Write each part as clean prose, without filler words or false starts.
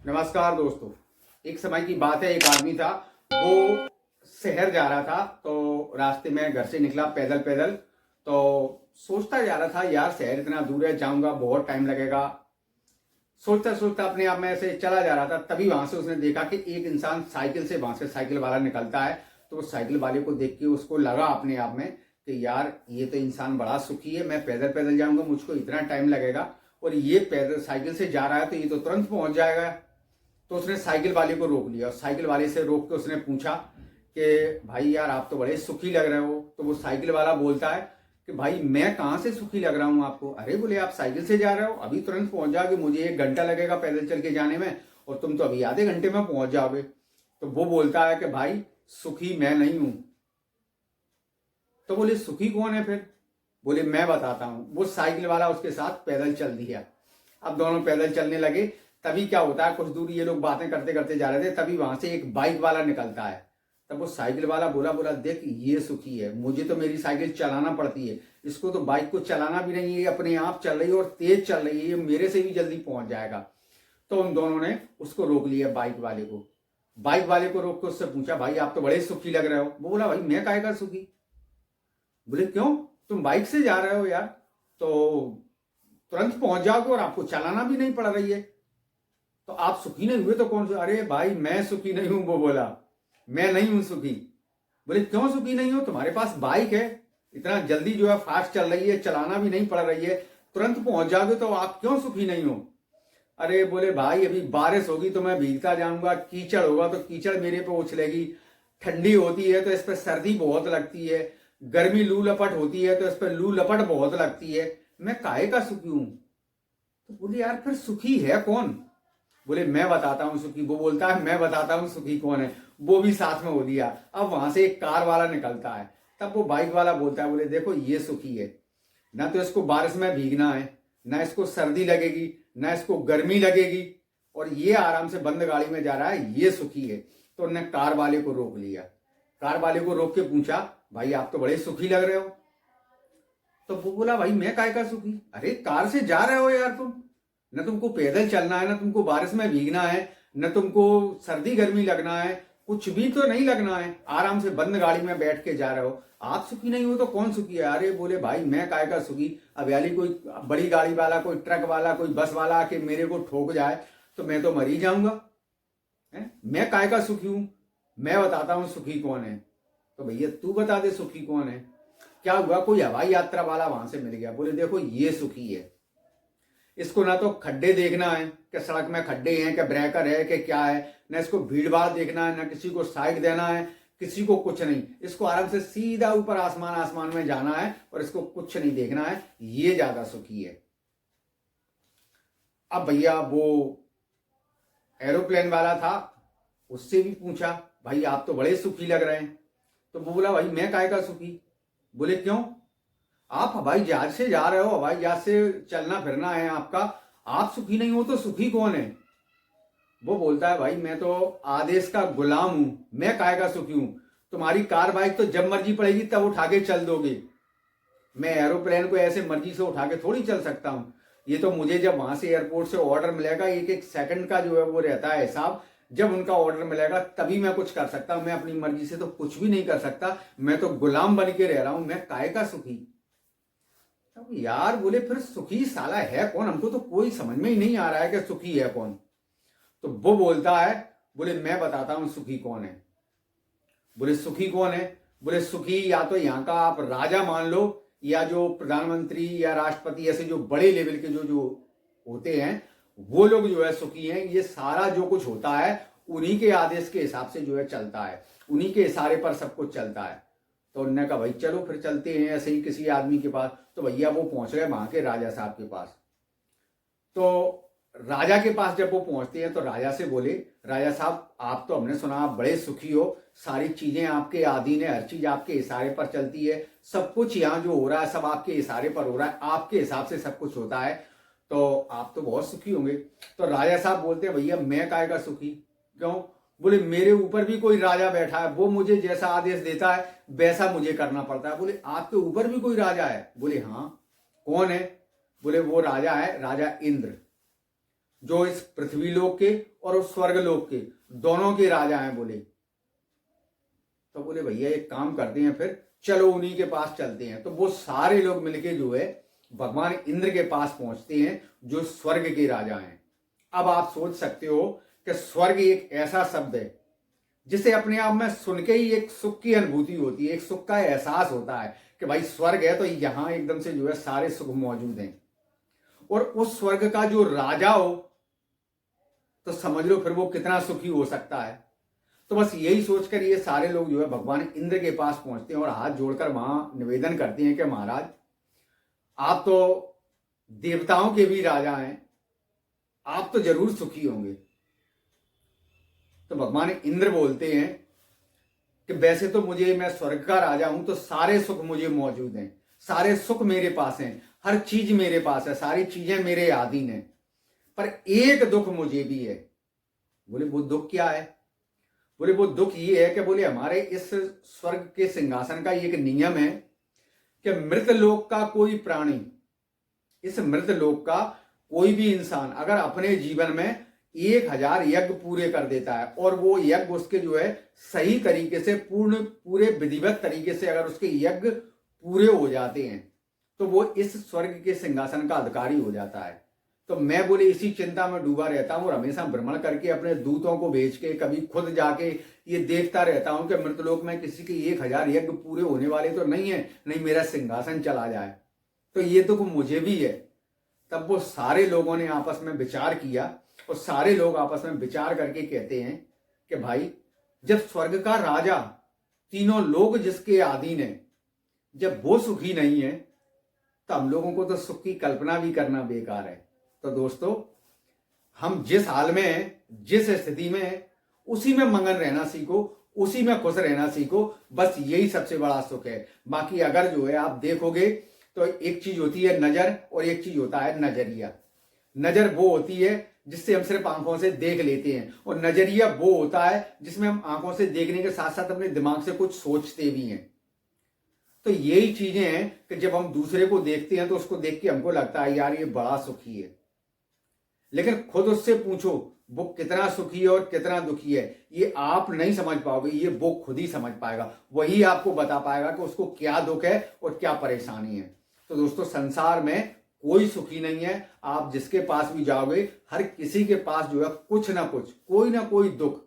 नमस्कार दोस्तों। एक समय की बात है, एक आदमी था, वो शहर जा रहा था। तो रास्ते में घर से निकला पैदल पैदल, तो सोचता जा रहा था, यार शहर इतना दूर है, जाऊंगा बहुत टाइम लगेगा। सोचता सोचता अपने आप में ऐसे चला जा रहा था, तभी वहां से उसने देखा कि एक इंसान साइकिल से, वहां से साइकिल वाला निकलता है। तो वो साइकिल वाले को देख के उसको लगा अपने आप में कि यार ये तो इंसान बड़ा सुखी है, मैं पैदल पैदल जाऊंगा, मुझको इतना टाइम लगेगा, और ये पैदल साइकिल से जा रहा है तो ये तो तुरंत पहुंच जाएगा। तो उसने साइकिल वाले को रोक लिया और साइकिल वाले से रोक के उसने पूछा कि भाई यार आप तो बड़े सुखी लग रहे हो। तो वो साइकिल वाला बोलता है कि भाई मैं कहाँ से सुखी लग रहा हूँ आपको। अरे बोले आप साइकिल से जा रहे हो, अभी तुरंत पहुंच जाओगे, मुझे 1 घंटा लगेगा पैदल चल के जाने में, और तुम तो अभी आधे घंटे में पहुंच जाओगे। तो वो बोलता है कि भाई सुखी मैं नहीं हूं। तो बोले सुखी कौन है फिर? बोले मैं बताता हूं। वो साइकिल वाला उसके साथ पैदल चल दिया। अब दोनों पैदल चलने लगे। तभी क्या होता है, कुछ दूर ये लोग बातें करते करते जा रहे थे, तभी वहां से एक बाइक वाला निकलता है। तब वो साइकिल वाला बोला बोला देख ये सुखी है, मुझे तो मेरी साइकिल चलाना पड़ती है, इसको तो बाइक को चलाना भी नहीं है, अपने आप चल रही है और तेज चल रही है, ये मेरे से भी जल्दी पहुंच जाएगा। तो उन दोनों ने उसको रोक लिया, बाइक वाले को। बाइक वाले को रोक के उससे पूछा भाई आप तो बड़े सुखी लग रहे हो। वो बोला भाई मैं काहे का सुखी। बोले क्यों, तुम बाइक से जा रहे हो यार, तो तुरंत पहुंच जाओगे और आपको चलाना भी नहीं पड़ रही है, तो आप सुखी नहीं हुए तो कौन सा? अरे भाई मैं सुखी नहीं हूं। वो बोला मैं नहीं हूं सुखी। बोले क्यों सुखी नहीं हो? तुम्हारे पास बाइक है, इतना जल्दी जो है फास्ट चल रही है, चलाना भी नहीं पड़ रही है, तुरंत पहुंच जाओगे, तो आप क्यों सुखी नहीं हो? अरे बोले भाई अभी बारिश होगी तो मैं भीगता जाऊंगा, कीचड़ होगा तो कीचड़ मेरे पे उछलेगी, ठंडी होती है तो इस पर सर्दी बहुत लगती है, गर्मी लू लपट होती है तो इस पर लू लपट बहुत लगती है, मैं काहे का सुखी हूं। तो बोले यार फिर सुखी है कौन? बोले मैं बताता हूं सुखी। वो बोलता है मैं बताता हूं सुखी कौन है। वो भी साथ में हो दिया। अब वहां से एक कार वाला निकलता है। तब वो बाइक वाला बोलता है, बोले देखो ये सुखी है, ना तो इसको बारिश में भीगना है, ना इसको सर्दी लगेगी, ना इसको गर्मी लगेगी, और ये आराम से बंद गाड़ी में जा रहा है, ये सुखी है। तो उन्होंने कार वाले को रोक लिया। कार वाले को रोक के पूछा भाई आप तो बड़े सुखी लग रहे हो। तो वो बोला भाई मैं काय का सुखी, अरे कार से जा रहे हो यार तुम, न तुमको पैदल चलना है, न तुमको बारिश में भीगना है, न तुमको सर्दी गर्मी लगना है, कुछ भी तो नहीं लगना है, आराम से बंद गाड़ी में बैठ के जा रहे हो, आप सुखी नहीं हो तो कौन सुखी है? अरे बोले भाई मैं काय का सुखी, अब याली कोई बड़ी गाड़ी वाला, कोई ट्रक वाला, कोई बस वाला आके मेरे को ठोक जाए तो मैं तो मर ही जाऊंगा। मैं काय का सुखी हूं? मैं बताता हूं सुखी कौन है। तो भैया तू बता दे सुखी कौन है। क्या हुआ, कोई हवाई यात्रा वाला वहां से मिल गया। बोले देखो ये सुखी है, इसको ना तो खड्डे देखना है कि सड़क में खड्डे हैं, कि ब्रेकर है, कि क्या है, ना इसको भीड़ भाड़ देखना है, ना किसी को साइड देना है, किसी को कुछ नहीं, इसको आराम से सीधा ऊपर आसमान आसमान में जाना है और इसको कुछ नहीं देखना है, ये ज्यादा सुखी है। अब भैया वो एरोप्लेन वाला था, उससे भी पूछा भाई आप तो बड़े सुखी लग रहे हैं। तो वो बोला भाई मैं काय का सुखी। बोले क्यों, आप हवाई जहाज से जा रहे हो, हवाई जहाज से चलना फिरना है आपका, आप सुखी नहीं हो तो सुखी कौन है? वो बोलता है भाई मैं तो आदेश का गुलाम हूं, मैं काय का सुखी हूं, तुम्हारी कार बाइक तो जब मर्जी पड़ेगी तब उठा के चल दोगे, मैं एरोप्लेन को ऐसे मर्जी से उठा के थोड़ी चल सकता हूं। ये तो मुझे जब वहां से एयरपोर्ट से ऑर्डर मिलेगा, एक एक सेकंड का जो है वो रहता है हिसाब, जब उनका ऑर्डर मिलेगा तभी मैं कुछ कर सकता हूं, मैं अपनी मर्जी से तो कुछ भी नहीं कर सकता, मैं तो गुलाम बन के रह रहा हूं, मैं काय का सुखी। अब यार बोले फिर सुखी साला है कौन, हमको तो कोई समझ में ही नहीं आ रहा है कि सुखी है कौन। तो वो बोलता है, बोले मैं बताता हूं सुखी कौन है। बोले सुखी कौन है? बोले सुखी या तो यहाँ का आप राजा मान लो, या जो प्रधानमंत्री या राष्ट्रपति, ऐसे जो बड़े लेवल के जो जो होते हैं, वो लोग जो है सुखी हैं। ये सारा जो कुछ होता है उन्हीं के आदेश के हिसाब से जो है चलता है, उन्हीं के इशारे पर सब कुछ चलता है। तो उन्होंने कहा भाई चलो फिर चलते हैं ऐसे ही किसी आदमी के पास। तो भैया वो पहुंच गए वहां के राजा साहब के पास। तो राजा के पास जब वो पहुंचते हैं तो राजा से बोले, राजा साहब आप तो हमने सुना आप बड़े सुखी हो, सारी चीजें आपके अधीन है, हर चीज आपके इशारे पर चलती है, सब कुछ यहाँ जो हो रहा है सब आपके इशारे पर हो रहा है, आपके हिसाब से सब कुछ होता है, तो आप तो बहुत सुखी होंगे। तो राजा साहब बोलते हैं भैया मैं काय का सुखी, क्यों? बोले मेरे ऊपर भी कोई राजा बैठा है, वो मुझे जैसा आदेश देता है वैसा मुझे करना पड़ता है। बोले आपके ऊपर भी कोई राजा है? बोले हाँ। कौन है? बोले वो राजा है राजा इंद्र, जो इस पृथ्वी लोक के और उस स्वर्ग लोक के दोनों के राजा हैं। बोले तो बोले भैया एक काम करते हैं, फिर चलो उन्हीं के पास चलते हैं। तो वो सारे लोग मिलके जो है भगवान इंद्र के पास पहुंचते हैं, जो स्वर्ग के राजा हैं। अब आप सोच सकते हो कि स्वर्ग एक ऐसा शब्द है जिसे अपने आप में सुन के ही एक सुख की अनुभूति होती है, एक सुख का एहसास होता है कि भाई स्वर्ग है तो यहां एकदम से जो है सारे सुख मौजूद हैं। और उस स्वर्ग का जो राजा हो तो समझ लो फिर वो कितना सुखी हो सकता है। तो बस यही सोचकर ये सारे लोग जो है भगवान इंद्र के पास पहुंचते हैं और हाथ जोड़कर वहां निवेदन करते हैं कि महाराज आप तो देवताओं के भी राजा हैं, आप तो जरूर सुखी होंगे। तो भगवान इंद्र बोलते हैं कि वैसे तो मैं स्वर्ग का राजा हूं, तो सारे सुख मुझे मौजूद हैं, सारे सुख मेरे पास हैं, हर चीज मेरे पास है, सारी चीजें मेरे अधीन हैं, पर एक दुख मुझे भी है। बोले वो दुख क्या है? बोले वो दुख ये है कि बोले हमारे इस स्वर्ग के सिंहासन का एक नियम है कि मृत लोक का कोई प्राणी, इस मृत लोक का कोई भी इंसान अगर अपने जीवन में 1000 यज्ञ पूरे कर देता है और वो यज्ञ उसके जो है सही तरीके से पूरे विधिवत तरीके से अगर उसके यज्ञ पूरे हो जाते हैं तो वो इस स्वर्ग के सिंहासन का अधिकारी हो जाता है। तो मैं बोले इसी चिंता में डूबा रहता हूं और हमेशा भ्रमण करके अपने दूतों को भेज के कभी खुद जाके ये देखता रहता हूं कि मृतलोक में किसी के 1000 यज्ञ पूरे होने वाले तो नहीं है, नहीं मेरा सिंहासन चला जाए। तो ये दुख मुझे भी है। तब वो सारे लोगों ने आपस में विचार किया और सारे लोग आपस में विचार करके कहते हैं कि भाई जब स्वर्ग का राजा, तीनों लोग जिसके अधीन है, जब वो सुखी नहीं है तो हम लोगों को तो सुख की कल्पना भी करना बेकार है। तो दोस्तों हम जिस हाल में हैं, जिस स्थिति में हैं, उसी में मगन रहना सीखो, उसी में खुश रहना सीखो। बस यही सबसे बड़ा सुख है। बाकी अगर जो है आप देखोगे तो एक चीज होती है नजर और एक चीज होता है नजरिया। नजर वो होती है जिससे हम सिर्फ आंखों से देख लेते हैं और नजरिया वो होता है जिसमें हम आंखों से देखने के साथ साथ अपने दिमाग से कुछ सोचते भी हैं। तो यही चीजें हैं कि जब हम दूसरे को देखते हैं तो उसको देख के हमको लगता है यार ये बड़ा सुखी है, लेकिन खुद उससे पूछो वो कितना सुखी है और कितना दुखी है, ये आप नहीं समझ पाओगे, ये वो खुद ही समझ पाएगा। वही आपको बता पाएगा कि उसको क्या दुख है और क्या परेशानी है। तो दोस्तों संसार में कोई सुखी नहीं है। आप जिसके पास भी जाओगे हर किसी के पास जो है कुछ ना कुछ, कोई ना कोई दुख,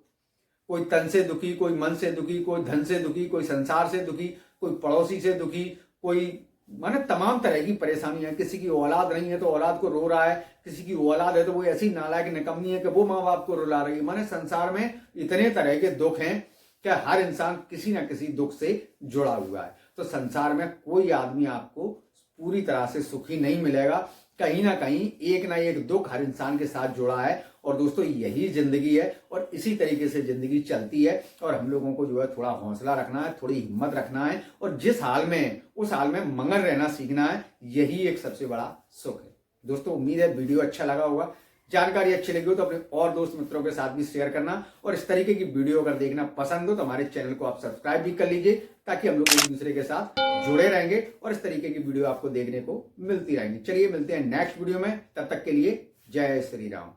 कोई तन से दुखी, कोई मन से दुखी, कोई धन से दुखी, कोई संसार से दुखी, कोई पड़ोसी से दुखी, कोई माने तमाम तरह की परेशानियां। किसी की औलाद नहीं है तो औलाद को रो रहा है, किसी की औलाद है तो वो ऐसी नालायक निकम्मी है कि वो माँ बाप को रुला रही है। माने संसार में इतने तरह के दुख हैं कि हर इंसान किसी ना किसी दुख से जुड़ा हुआ है। तो संसार में कोई आदमी आपको पूरी तरह से सुखी नहीं मिलेगा, कहीं ना कहीं एक ना एक दुख हर इंसान के साथ जुड़ा है। और दोस्तों यही जिंदगी है और इसी तरीके से जिंदगी चलती है और हम लोगों को जो है थोड़ा हौसला रखना है, थोड़ी हिम्मत रखना है और जिस हाल में उस हाल में मगन रहना सीखना है। यही एक सबसे बड़ा सुख है। दोस्तों उम्मीद है वीडियो अच्छा लगा होगा, जानकारी अच्छी लगी हो तो अपने और दोस्त मित्रों के साथ भी शेयर करना और इस तरीके की वीडियो अगर देखना पसंद हो तो हमारे चैनल को आप सब्सक्राइब भी कर लीजिए ताकि हम लोग एक दूसरे के साथ जुड़े रहेंगे और इस तरीके की वीडियो आपको देखने को मिलती रहेंगी। चलिए मिलते हैं नेक्स्ट वीडियो में, तब तक के लिए जय श्री राम।